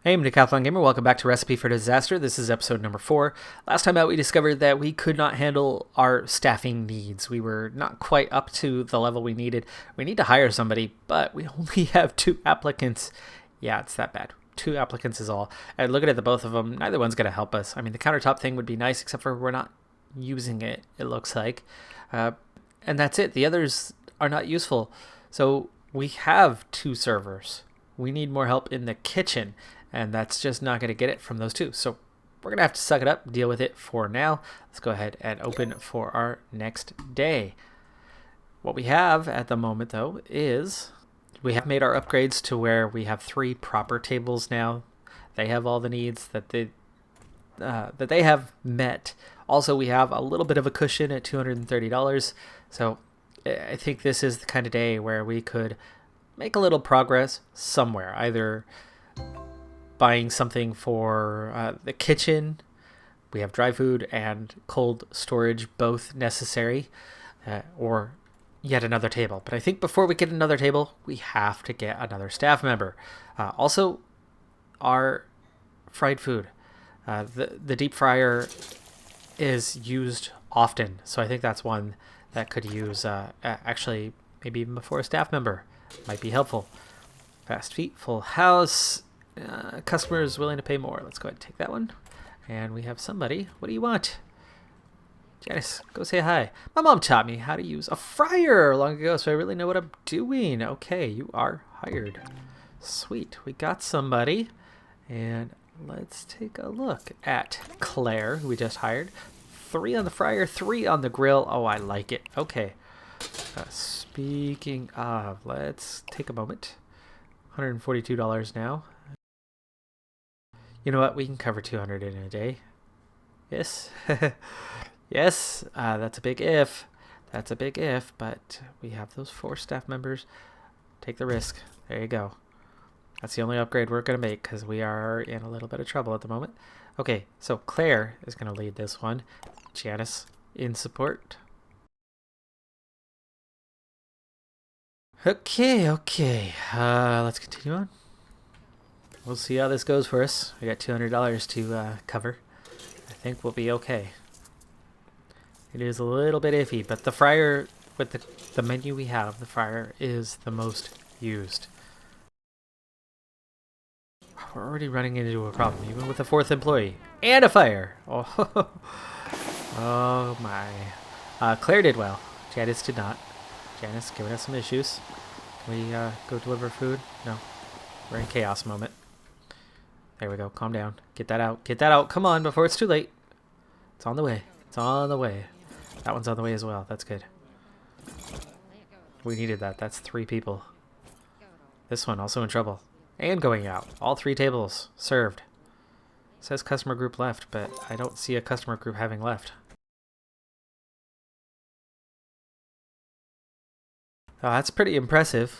Hey, I'm Decathlon Gamer. Welcome back to Recipe for Disaster. This is episode number 4. Last time out, we discovered that we could not handle our staffing needs. We were not quite up to the level we needed. We need to hire somebody, but we only have 2 applicants. Yeah, it's that bad. 2 applicants is all. And looking at the both of them, neither one's going to help us. I mean, the countertop thing would be nice, except for we're not using it, it looks like. And that's it. The others are not useful. So we have 2 servers. We need more help in the kitchen. And that's just not going to get it from those 2. So we're going to have to suck it up, deal with it for now. Let's go ahead and open for our next day. What we have at the moment, though, is we have made our upgrades to where we have 3 proper tables now. They have all the needs that they have met. Also, we have a little bit of a cushion at $230. So I think this is the kind of day where we could make a little progress somewhere, either buying something for the kitchen. We have dry food and cold storage both necessary, or yet another table. But I think before we get another table, we have to get another staff member. Also, our fried food. The deep fryer is used often, so I think that's one that could use actually maybe even before a staff member. Might be helpful. Fast feet, full house. Customer is willing to pay more. Let's go ahead and take that one. And we have somebody. What do you want? Janice, go say hi. My mom taught me how to use a fryer long ago, so I really know what I'm doing. Okay, you are hired. Sweet. We got somebody. And let's take a look at Claire, who we just hired. 3 on the fryer, 3 on the grill. Oh, I like it. Okay. Speaking of, let's take a moment. $142 now. You know what? We can cover 200 in a day. Yes. Yes. That's a big if. That's a big if. But we have those 4 staff members. Take the risk. There you go. That's the only upgrade we're going to make because we are in a little bit of trouble at the moment. Okay. So Claire is going to lead this one. Janice in support. Okay. Let's continue on. We'll see how this goes for us. We got $200 to cover. I think we'll be okay. It is a little bit iffy, but the fryer, with the menu we have, the fryer is the most used. We're already running into a problem, even with a 4th employee. And a fire! Oh, oh my. Claire did well. Janice did not. Janice giving us some issues. Can we go deliver food? No. We're in chaos moment. There we go. Calm down. Get that out. Get that out. Come on, before it's too late. It's on the way. It's on the way. That one's on the way as well. That's good. We needed that. That's 3 people. This one also in trouble. And going out. All 3 tables served. It says customer group left, but I don't see a customer group having left. Oh, that's pretty impressive.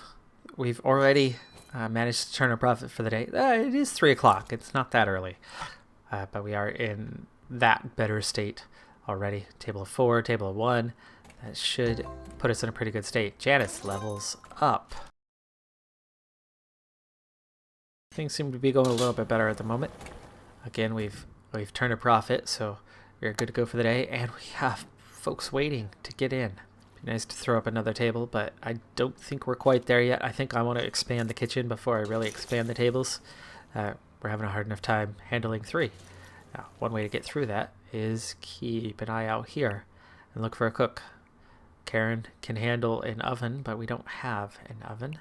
We've already managed to turn a profit for the day. It is 3 o'clock. It's not that early. But we are in that better state already. Table of 4, table of 1. That should put us in a pretty good state. Janice levels up. Things seem to be going a little bit better at the moment. Again, we've turned a profit, so we're good to go for the day. And we have folks waiting to get in. Nice to throw up another table, but I don't think we're quite there yet. I think I want to expand the kitchen before I really expand the tables. We're having a hard enough time handling 3. Now, one way to get through that is keep an eye out here and look for a cook. Karen can handle an oven, but we don't have an oven.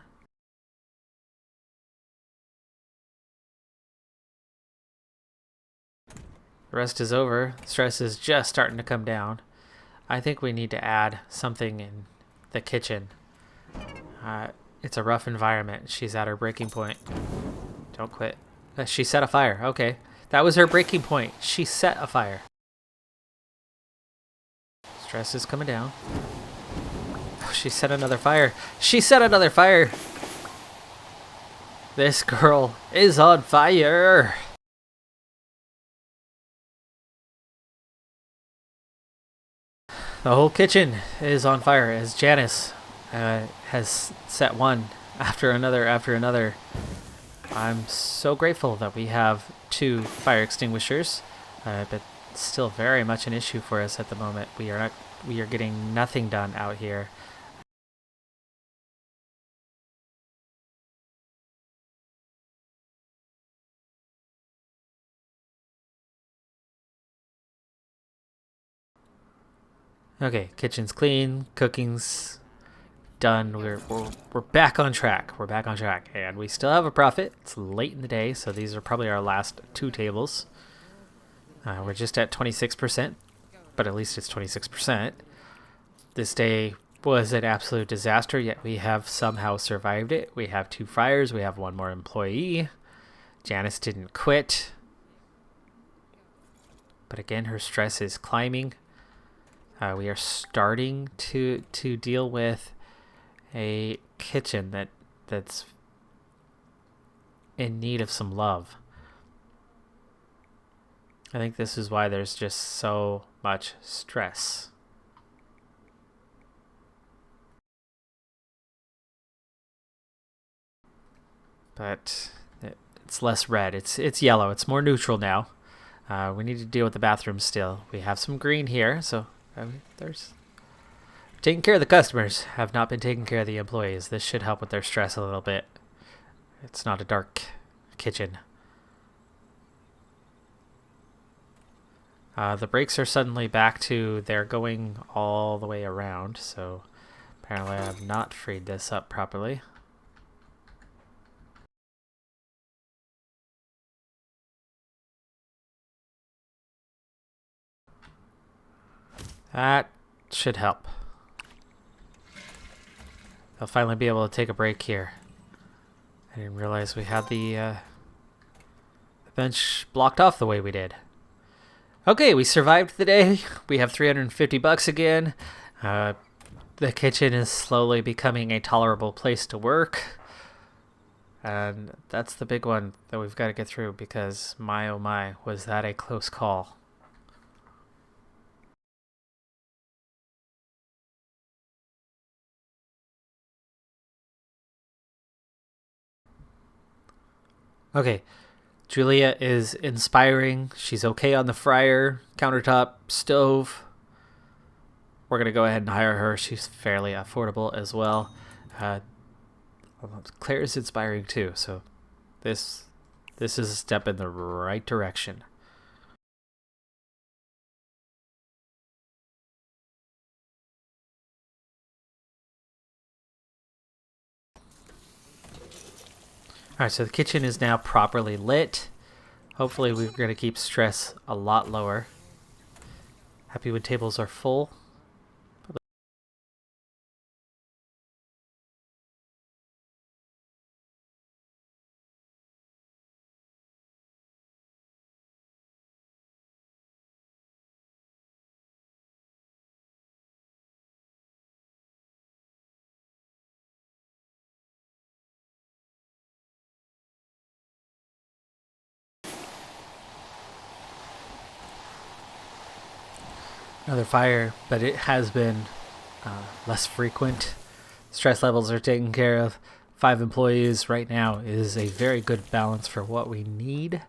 The rest is over. Stress is just starting to come down. I think we need to add something in the kitchen. It's a rough environment. She's at her breaking point. Don't quit. She set a fire. Okay. That was her breaking point. She set a fire. Stress is coming down. Oh, she set another fire. She set another fire. This girl is on fire. The whole kitchen is on fire as Janice has set one after another after another. I'm so grateful that we have 2 fire extinguishers, but still very much an issue for us at the moment. We are getting nothing done out here. Okay, kitchen's clean, cooking's done. We're back on track. We're back on track, and we still have a profit. It's late in the day, so these are probably our last 2 tables. We're just at 26%, but at least it's 26%. This day was an absolute disaster, yet we have somehow survived it. We have 2 fires. We have 1 more employee. Janice didn't quit, but again, her stress is climbing. We are starting to deal with a kitchen that's in need of some love. I think this is why there's just so much stress. But it's less red. It's yellow. It's more neutral now. We need to deal with the bathroom still. We have some green here, so there's taking care of the customers. Have not been taking care of the employees. This should help with their stress a little bit. It's not a dark kitchen. The brakes are suddenly back to they're going all the way around, so apparently I have not freed this up properly. That should help. I'll finally be able to take a break here. I didn't realize we had the bench blocked off the way we did. Okay, we survived the day. We have 350 bucks again. The kitchen is slowly becoming a tolerable place to work. And that's the big one that we've got to get through because my oh my, was that a close call. Okay, Julia is inspiring. She's okay on the fryer, countertop, stove. We're going to go ahead and hire her. She's fairly affordable as well. Claire is inspiring too, so this is a step in the right direction. Alright, so the kitchen is now properly lit. Hopefully we're going to keep stress a lot lower. Happy when tables are full. Another fire, but it has been less frequent. Stress levels are taken care of. 5 employees right now is a very good balance for what we need.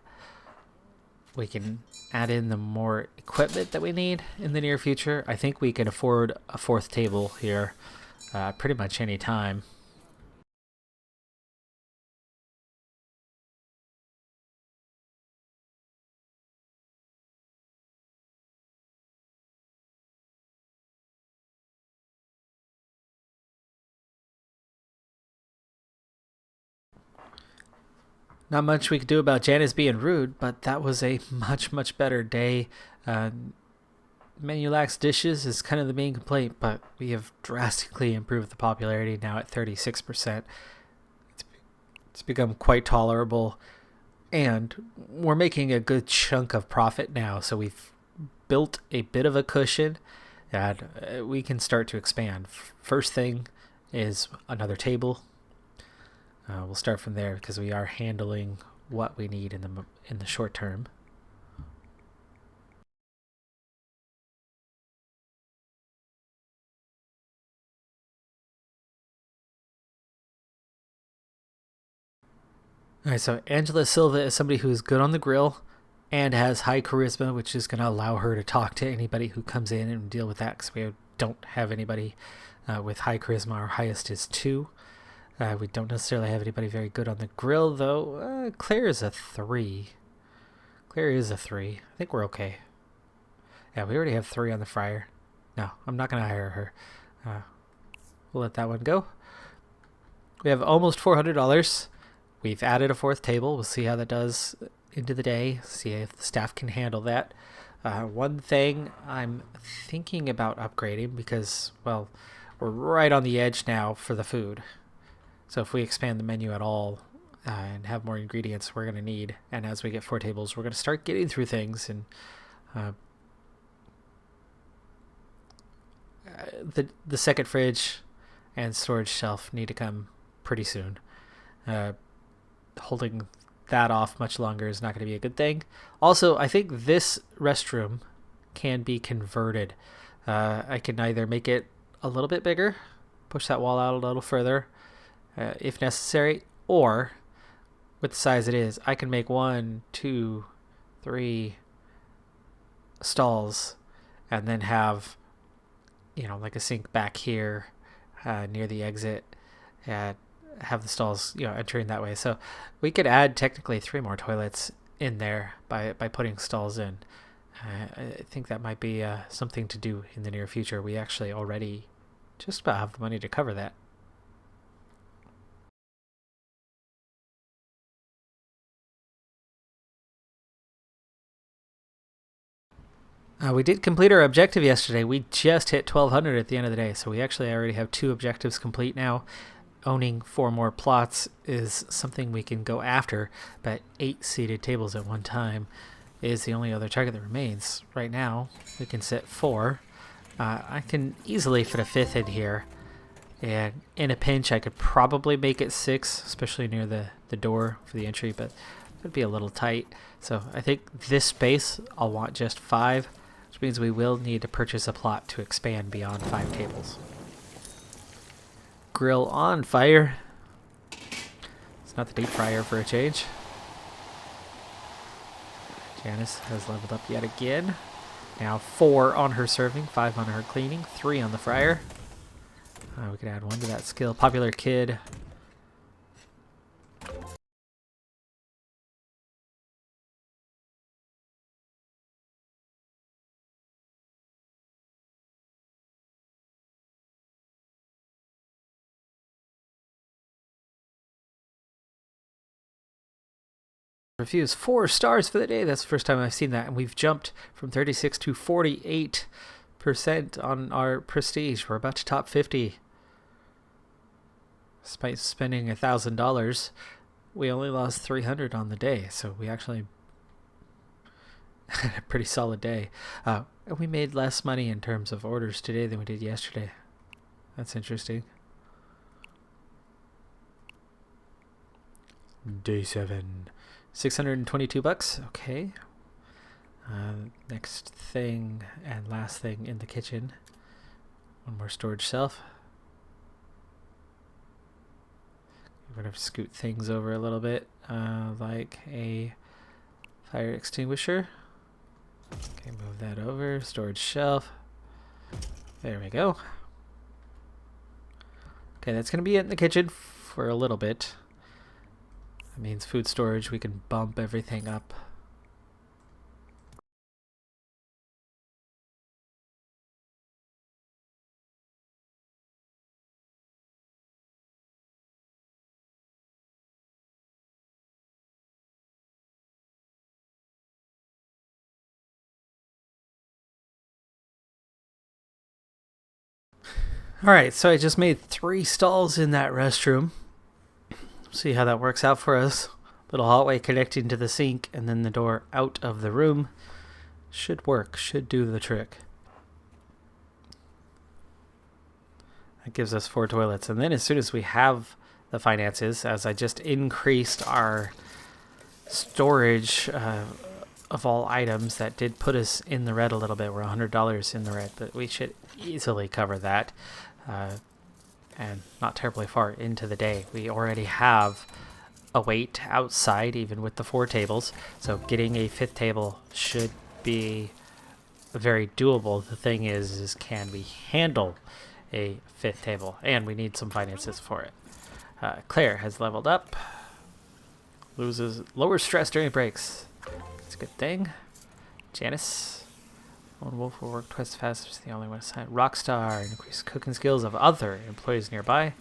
We can add in the more equipment that we need in the near future. I think we can afford a 4th table here pretty much any time. Not much we could do about Janice being rude, but that was a much better day. Menu lacks dishes is kind of the main complaint, but we have drastically improved the popularity now at 36%. It's become quite tolerable, and we're making a good chunk of profit now, so we've built a bit of a cushion, and we can start to expand. First thing is another table. We'll start from there because we are handling what we need in the short term. All right, so Angela Silva is somebody who is good on the grill and has high charisma, which is going to allow her to talk to anybody who comes in and deal with that, because we don't have anybody with high charisma. Our highest is 2. We don't necessarily have anybody very good on the grill, though. Claire is a 3. Claire is a 3. I think we're okay. Yeah, we already have 3 on the fryer. No, I'm not going to hire her. We'll let that one go. We have almost $400. We've added a 4th table. We'll see how that does into the day. See if the staff can handle that. One thing I'm thinking about upgrading because, well, we're right on the edge now for the food. So if we expand the menu at all and have more ingredients we're going to need, and as we get 4 tables, we're going to start getting through things, and the second fridge and storage shelf need to come pretty soon. Holding that off much longer is not going to be a good thing. Also, I think this restroom can be converted. I can either make it a little bit bigger, push that wall out a little further if necessary, or with the size it is, I can make 1, 2, 3 stalls and then have, like a sink back here near the exit, and have the stalls, entering that way. So we could add technically 3 more toilets in there by putting stalls in. I think that might be something to do in the near future. We actually already just about have the money to cover that. We did complete our objective yesterday. We just hit 1200 at the end of the day, so we actually already have 2 objectives complete now. Owning 4 more plots is something we can go after, but 8 seated tables at one time is the only other target that remains. Right now, we can set 4. I can easily fit a 5th in here, and in a pinch I could probably make it 6, especially near the door for the entry, but it would be a little tight. So I think this space I'll want just 5, which means we will need to purchase a plot to expand beyond 5 tables. Grill on fire. It's not the deep fryer for a change. Janice has leveled up yet again. Now 4 on her serving, 5 on her cleaning, 3 on the fryer. We could add 1 to that skill. Popular kid. Reviews 4 stars for the day. That's the first time I've seen that, and we've jumped from 36 to 48% on our prestige. We're about to top 50. Despite spending $1,000, we only lost 300 on the day, so we actually had a pretty solid day. And we made less money in terms of orders today than we did yesterday. That's interesting. Day 7. $622. Okay. Next thing and last thing in the kitchen. 1 more storage shelf. We're going to scoot things over a little bit, like a fire extinguisher. Okay, move that over. Storage shelf. There we go. Okay, that's going to be it in the kitchen for a little bit. That means food storage, we can bump everything up. Alright, so I just made 3 stalls in that restroom. See how that works out for us. Little hallway connecting to the sink, and then the door out of the room. Should work, should do the trick. That gives us 4 toilets, and then as soon as we have the finances, as I just increased our storage of all items, that did put us in the red a little bit. We're $100 in the red, but we should easily cover that. And not terribly far into the day. We already have await outside, even with the 4 tables. So getting a 5th table should be very doable. The thing is can we handle a 5th table? And we need some finances for it. Claire has leveled up. Loses lower stress during breaks. That's a good thing. Janice. Lone wolf will work twice as fast as the only one assigned. Rockstar. Increase cooking skills of other employees nearby.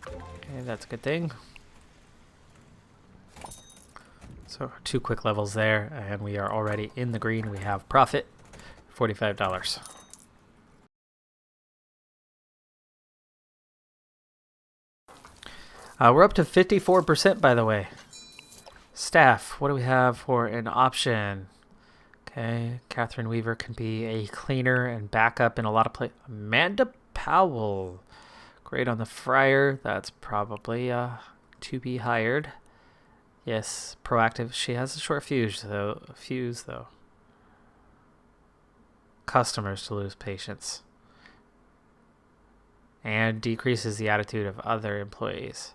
Okay, that's a good thing. So 2 quick levels there, and we are already in the green. We have profit, $45. We're up to 54%, by the way. Staff, what do we have for an option? Okay, Catherine Weaver can be a cleaner and backup in a lot of places. Amanda Powell, great on the fryer. That's probably to be hired. Yes, proactive. She has a short fuse though. Customers to lose patience. And decreases the attitude of other employees.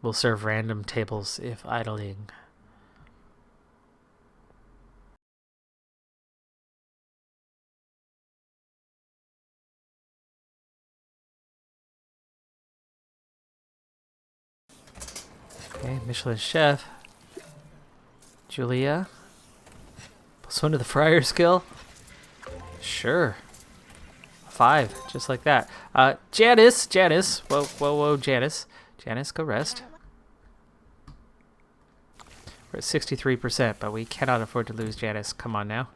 Will serve random tables if idling. Okay, Michelin chef. Julia. +1 to the fryer skill. Sure. 5, just like that. Janice. Whoa, Janice. Janice, go rest. We're at 63%, but we cannot afford to lose Janice. Come on now.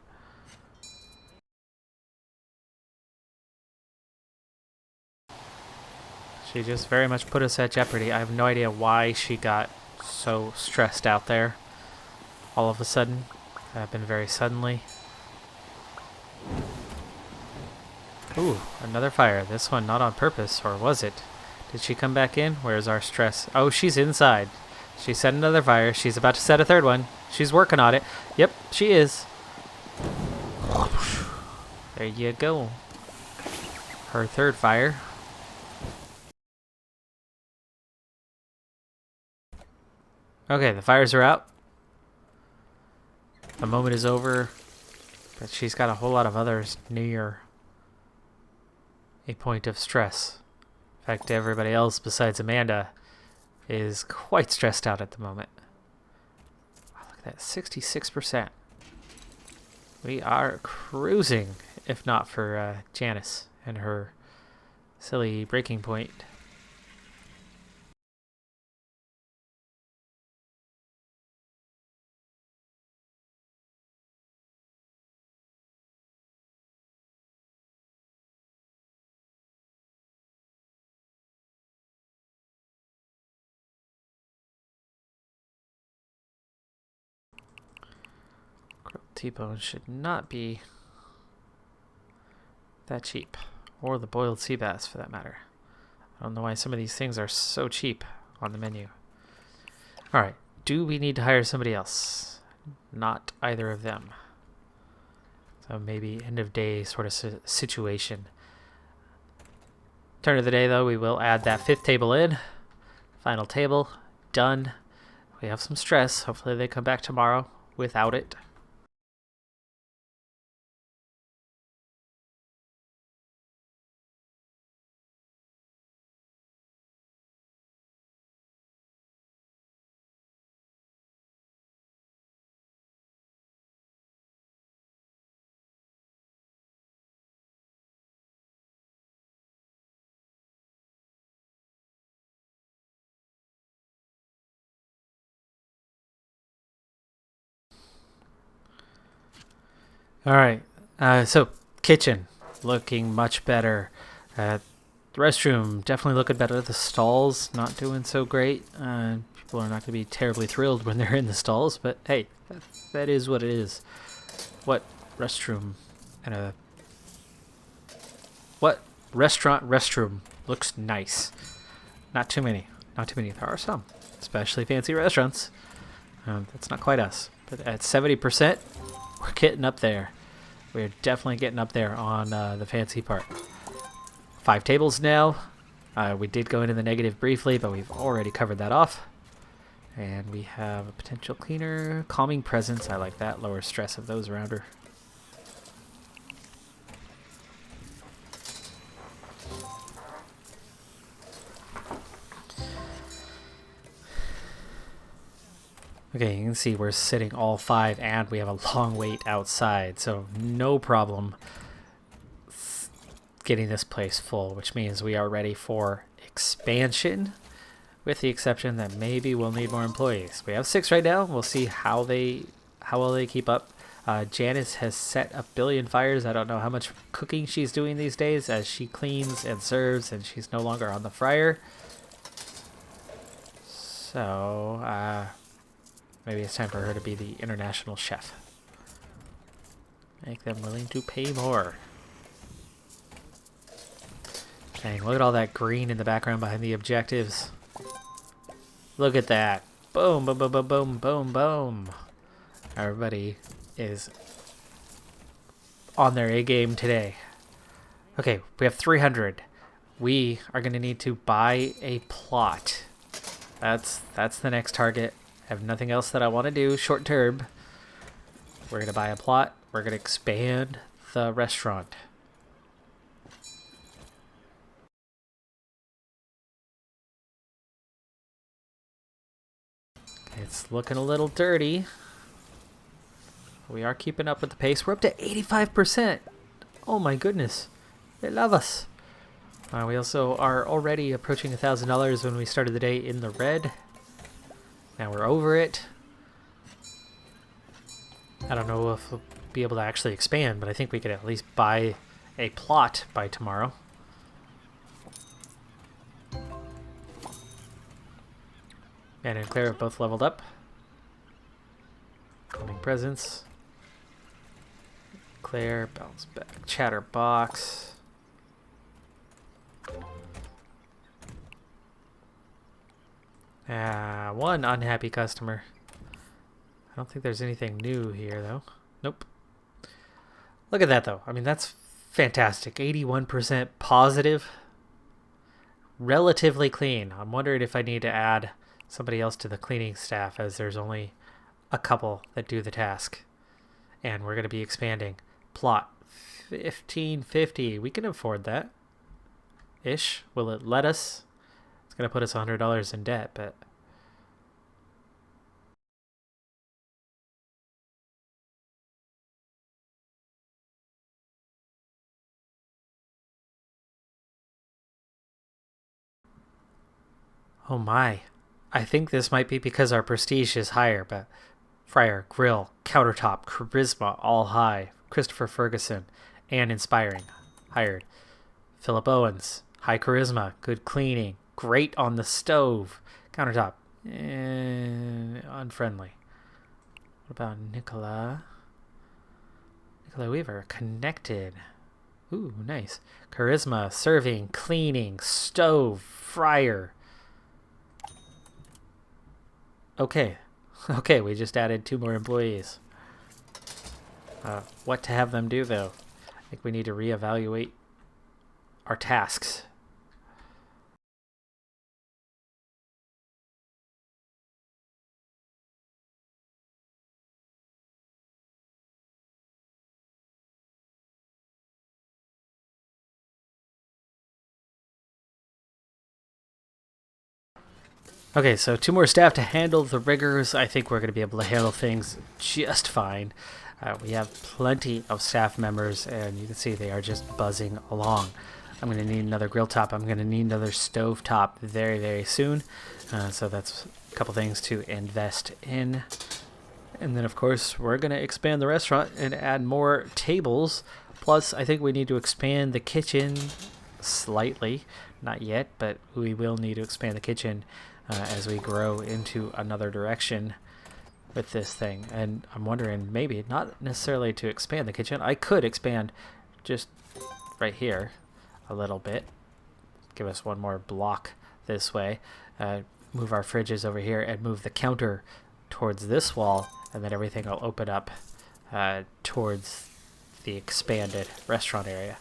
She just very much put us at jeopardy. I have no idea why she got so stressed out there all of a sudden. That happened very suddenly. Ooh, another fire. This one not on purpose, or was it? Did she come back in? Where's our stress? Oh, she's inside. She set another fire. She's about to set a 3rd one. She's working on it. Yep, she is. There you go. Her 3rd fire. Okay, the fires are out. The moment is over. But she's got a whole lot of others near a point of stress. In fact, everybody else besides Amanda is quite stressed out at the moment. Oh, look at that, 66%. We are cruising, if not for Janice and her silly breaking point. T-bone should not be that cheap, or the boiled sea bass for that matter. I don't know why some of these things are so cheap on the menu. Alright, do we need to hire somebody else? Not either of them. So maybe end of day sort of situation. Turn of the day though, we will add that 5th table in. Final table, done. We have some stress. Hopefully they come back tomorrow without it. All right, so kitchen looking much better. The restroom definitely looking better. The stalls not doing so great. People are not going to be terribly thrilled when they're in the stalls, but hey, that is what it is. What restroom and a what restaurant restroom looks nice? Not too many. Not too many. There are some, especially fancy restaurants. That's not quite us, but at 70%, we're getting up there. We're definitely getting up there on the fancy part. 5 tables now. We did go into the negative briefly, but we've already covered that off. And we have a potential cleaner, calming presence. I like that. Lower stress of those around her. Okay, you can see we're sitting all 5 and we have a long wait outside, so no problem getting this place full, which means we are ready for expansion, with the exception that maybe we'll need more employees. We have 6 right now. We'll see how well they keep up. Janice has set a billion fires. I don't know how much cooking she's doing these days as she cleans and serves and she's no longer on the fryer. So, maybe it's time for her to be the international chef. Make them willing to pay more. Dang, look at all that green in the background behind the objectives. Look at that. Boom, boom, boom, boom, boom, boom, boom. Everybody is on their A game today. Okay, we have 300. We are going to need to buy a plot. That's the next target. I have nothing else that I want to do short term. We're going to buy a plot. We're going to expand the restaurant. It's looking a little dirty. We are keeping up with the pace. We're up to 85%. Oh my goodness. They love us. We also are already approaching $1,000 when we started the day in the red. Now we're over it. I don't know if we'll be able to actually expand, but I think we could at least buy a plot by tomorrow. Anna and Claire have both leveled up. Calming presence. Claire, bounce back. Chatterbox. One unhappy customer. I don't think there's anything new here, though. Nope. Look at that, though. I mean, that's fantastic. 81% positive. Relatively clean. I'm wondering if I need to add somebody else to the cleaning staff, as there's only a couple that do the task. And we're going to be expanding. Plot 1550. We can afford that. Ish. Will it let us? It's going to put us $100 in debt, but... Oh my. I think this might be because our prestige is higher, but fryer, grill, countertop, charisma, all high. Christopher Ferguson, and inspiring, hired. Philip Owens, high charisma, good cleaning, great on the stove. Countertop, unfriendly. What about Nicola? Nicola Weaver, connected. Ooh, nice. Charisma, serving, cleaning, stove, fryer. Okay, we just added 2 more employees. What to have them do, though? I think we need to reevaluate our tasks. Okay, so 2 more staff to handle the rigors. I think we're going to be able to handle things just fine. We have plenty of staff members, and you can see they are just buzzing along. I'm going to need another grill top. I'm going to need another stove top very, very soon. So that's a couple things to invest in. And then, of course, we're going to expand the restaurant and add more tables. Plus, I think we need to expand the kitchen slightly. Not yet, but we will need to expand the kitchen as we grow into another direction with this thing. And I'm wondering, maybe not necessarily to expand the kitchen. I could expand just right here a little bit. Give us 1 more block this way. Move our fridges over here and move the counter towards this wall, and then everything will open up towards the expanded restaurant area.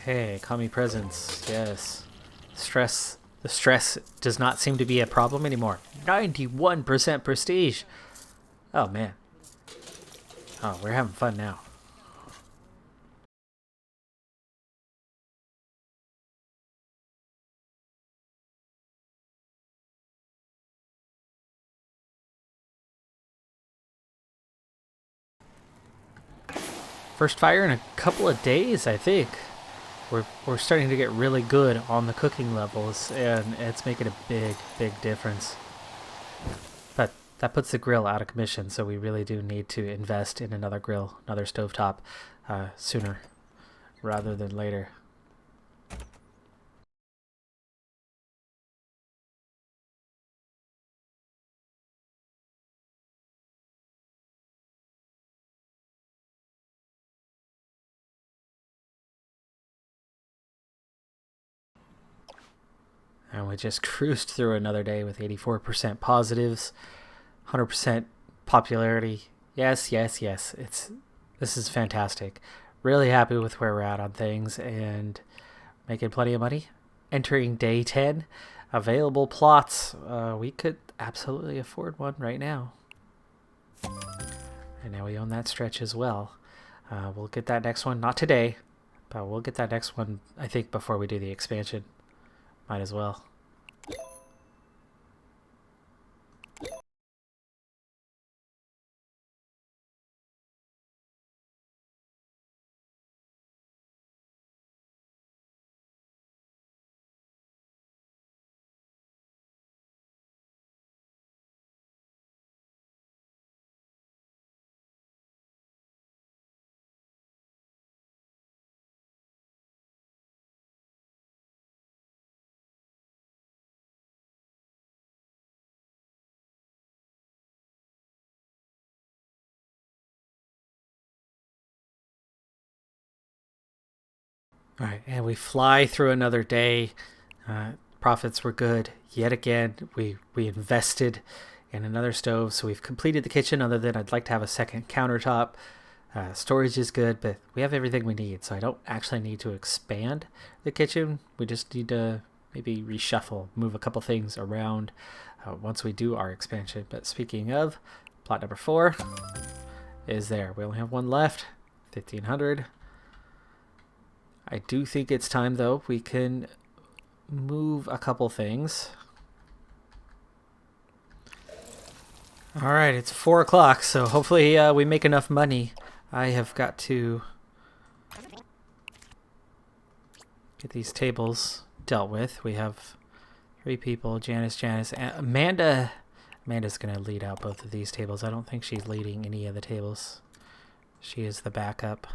Okay, calming presence. Yes. The stress does not seem to be a problem anymore. 91% prestige. Oh, man. Oh, we're having fun now. First fire in a couple of days, I think. We're starting to get really good on the cooking levels, and it's making a big difference. But that puts the grill out of commission, so we really do need to invest in another grill, another stovetop, sooner rather than later. And we just cruised through another day with 84% positives, 100% popularity. Yes. This is fantastic. Really happy with where we're at on things and making plenty of money. Entering day 10. Available plots. We could absolutely afford one right now. And now we own that stretch as well. We'll get that next one. Not today, but we'll get that next one, I think, before we do the expansion. Might as well. All right, and we fly through another day. Profits were good. Yet again, we invested in another stove, so we've completed the kitchen, other than I'd like to have a second countertop. Storage is good, but we have everything we need, so I don't actually need to expand the kitchen. We just need to maybe reshuffle, move a couple things around once we do our expansion. But speaking of, plot number 4 is there. We only have one left, 1,500. I do think it's time, though. We can move a couple things. All right, it's 4 o'clock, so hopefully we make enough money. I have got to get these tables dealt with. We have 3 people, Janice, and Amanda. Amanda's going to lead out both of these tables. I don't think she's leading any of the tables. She is the backup.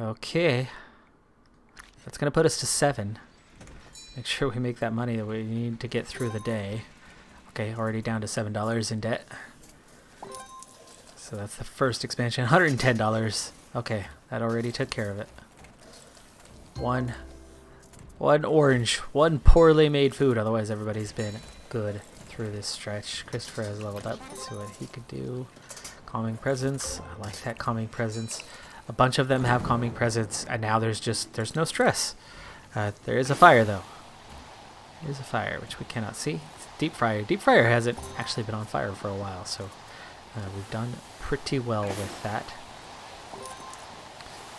Okay. That's going to put us to 7. Make sure we make that money that we need to get through the day. Okay, already down to $7 in debt. So that's the first expansion. $110. Okay, that already took care of it. One orange. One poorly made food. Otherwise, everybody's been good through this stretch. Christopher has leveled up. Let's see what he could do. Calming presence. I like that calming presence. A bunch of them have calming presence, and now there's no stress. There is a fire, though. There is a fire, which we cannot see. It's deep fryer. Deep fryer hasn't actually been on fire for a while, so we've done pretty well with that.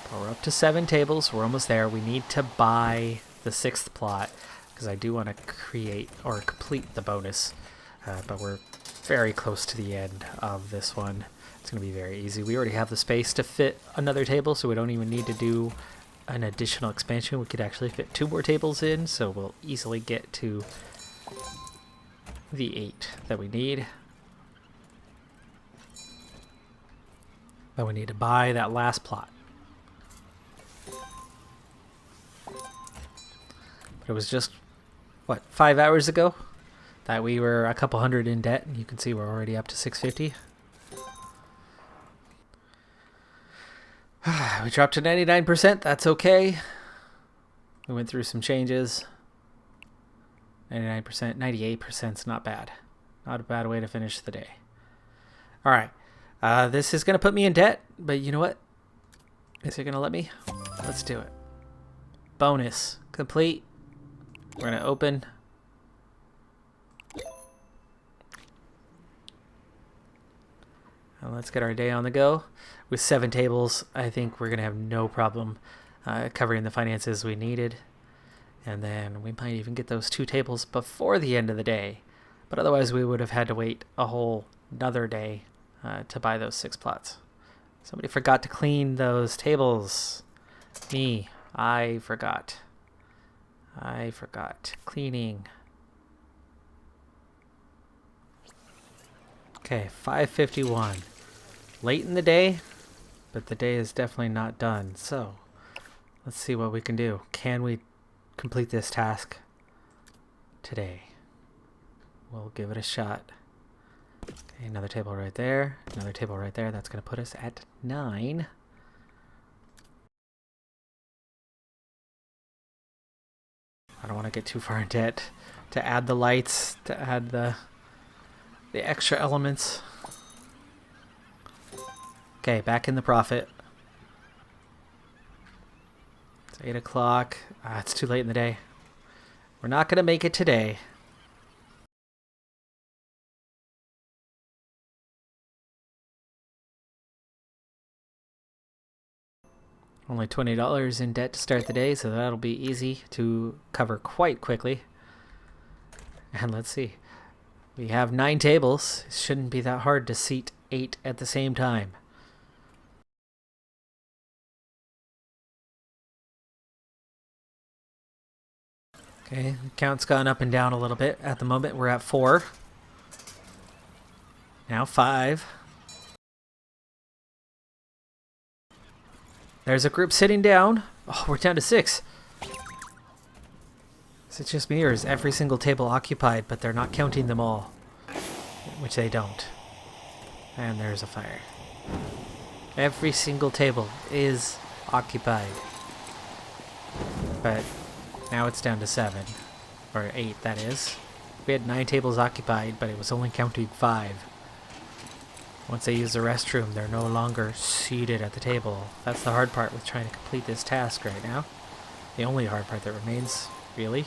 But we're up to 7 tables. We're almost there. We need to buy the 6th plot, because I do want to create or complete the bonus. But we're very close to the end of this one. It's going to be very easy. We already have the space to fit another table, so we don't even need to do an additional expansion. We could actually fit 2 more tables in, so we'll easily get to the 8 that we need. But we need to buy that last plot. But it was just, what, 5 hours ago that we were a couple hundred in debt, and you can see we're already up to 650. We dropped to 99%. That's okay. We went through some changes. 99%, 98% is not bad. Not a bad way to finish the day. All right. This is going to put me in debt, but you know what? Is it going to let me? Let's do it. Bonus. Complete. We're going to open. And let's get our day on the go. With 7 tables, I think we're going to have no problem covering the finances we needed. And then we might even get those 2 tables before the end of the day. But otherwise, we would have had to wait a whole another day to buy those 6 plots. Somebody forgot to clean those tables. Me. I forgot. Cleaning. Okay, 5:51. Late in the day, but the day is definitely not done. So, let's see what we can do. Can we complete this task today? We'll give it a shot. Okay, another table right there. Another table right there. That's going to put us at 9. I don't want to get too far in debt to add the lights, to add the extra elements. Okay, back in the profit. It's 8 o'clock. It's too late in the day. We're not going to make it today. Only $20 in debt to start the day, so that'll be easy to cover quite quickly. And let's see. We have 9 tables. It shouldn't be that hard to seat 8 at the same time. Okay, the count's gone up and down a little bit. At the moment, we're at 4. Now 5. There's a group sitting down. Oh, we're down to 6. Is it just me, or is every single table occupied, but they're not counting them all? Which they don't. And there's a fire. Every single table is occupied. But now it's down to 7. Or 8, that is. We had 9 tables occupied, but it was only counting 5. Once they use the restroom, they're no longer seated at the table. That's the hard part with trying to complete this task right now. The only hard part that remains, really.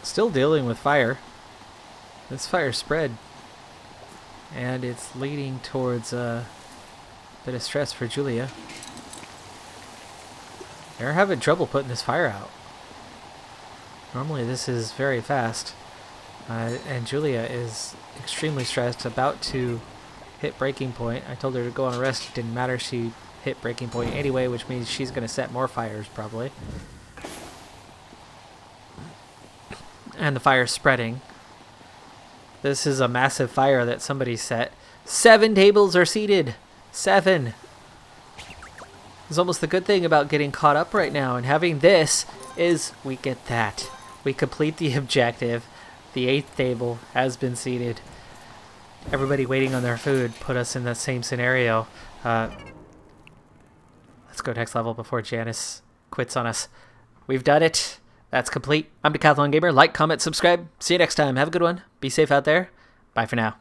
Still dealing with fire. This fire spread. And it's leading towards a bit of stress for Julia. They're having trouble putting this fire out. Normally this is very fast. And Julia is extremely stressed, about to hit breaking point. I told her to go on a rest. It didn't matter. She hit breaking point anyway, which means she's going to set more fires probably. And the fire's spreading. This is a massive fire that somebody set. 7 tables are seated. 7. It's almost the good thing about getting caught up right now and having this is we get that. We complete the objective. The 8th table has been seated. Everybody waiting on their food put us in that same scenario. Let's go next level before Janice quits on us. We've done it. That's complete. I'm Decathlon Gamer. Like, comment, subscribe. See you next time. Have a good one. Be safe out there. Bye for now.